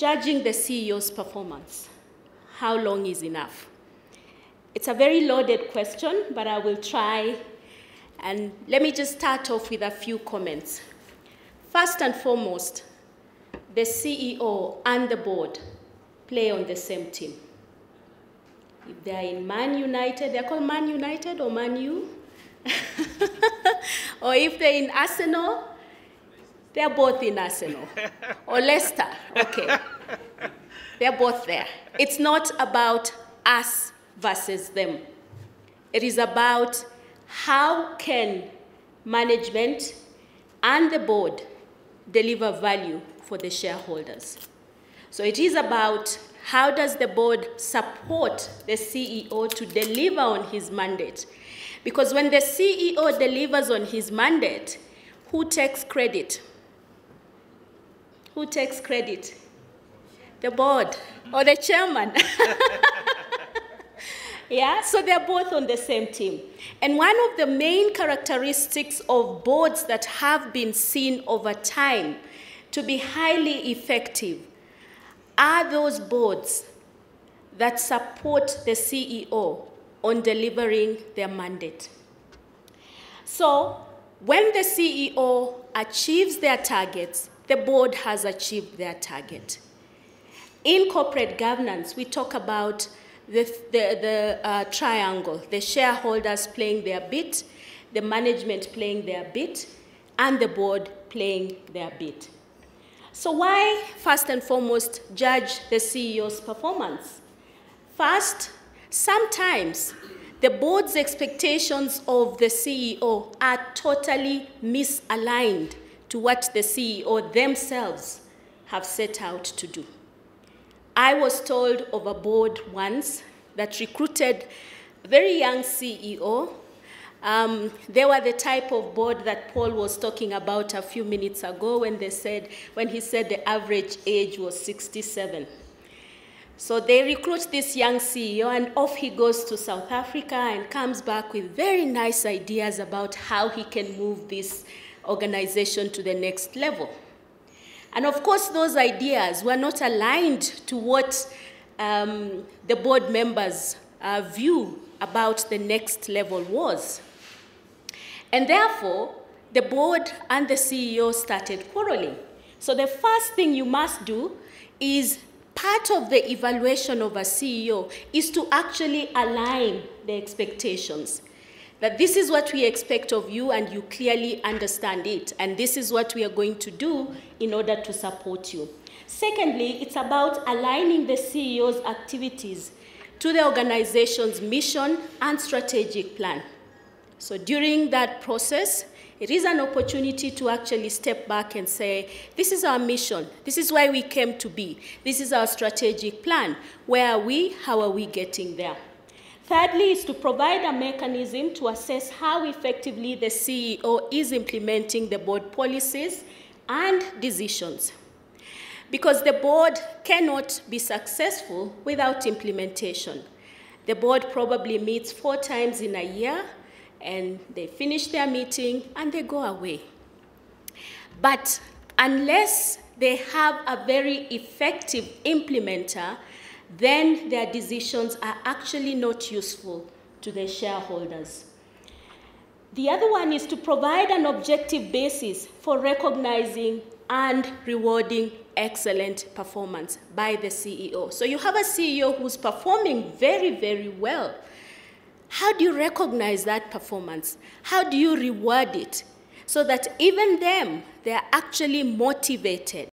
judging the CEO's performance, how long is enough? It's a very loaded question, but I will try. And let me just start off with a few comments. First and foremost, the CEO and the board play on the same team. If they're in Man United, they're called Man United or Man U. Or if they're in Arsenal, they're both in Arsenal. Or Leicester, okay. They're both there. It's not about us versus them. It is about how can management and the board deliver value for the shareholders. So it is about how does the board support the CEO to deliver on his mandate. Because when the CEO delivers on his mandate, who takes credit? Who takes credit? The board or the chairman. Yeah, so they're both on the same team. And one of the main characteristics of boards that have been seen over time to be highly effective are those boards that support the CEO on delivering their mandate. So when the CEO achieves their targets, the board has achieved their target. In corporate governance, we talk about the triangle, the shareholders playing their bit, the management playing their bit, and the board playing their bit. So why, first and foremost, judge the CEO's performance? First, sometimes the board's expectations of the CEO are totally misaligned to what the CEO themselves have set out to do. I was told of a board once that recruited a very young CEO. They were the type of board that Paul was talking about a few minutes ago when he said the average age was 67. So they recruit this young CEO, and off he goes to South Africa and comes back with very nice ideas about how he can move this organization to the next level. And of course, those ideas were not aligned to what the board members' view about the next level was. And therefore, the board and the CEO started quarreling. So the first thing you must do is, part of the evaluation of a CEO is to actually align the expectations. That this is what we expect of you and you clearly understand it, and this is what we are going to do in order to support you. Secondly, it's about aligning the CEO's activities to the organization's mission and strategic plan. So during that process, it is an opportunity to actually step back and say, this is our mission, this is why we came to be, this is our strategic plan. Where are we? How are we getting there? Thirdly, is to provide a mechanism to assess how effectively the CEO is implementing the board policies and decisions. Because the board cannot be successful without implementation. The board probably meets 4 times in a year, and they finish their meeting and they go away. But unless they have a very effective implementer, then their decisions are actually not useful to the shareholders. The other one is to provide an objective basis for recognizing and rewarding excellent performance by the CEO. So you have a CEO who's performing very, very well. How do you recognize that performance? How do you reward it so that even them, they are actually motivated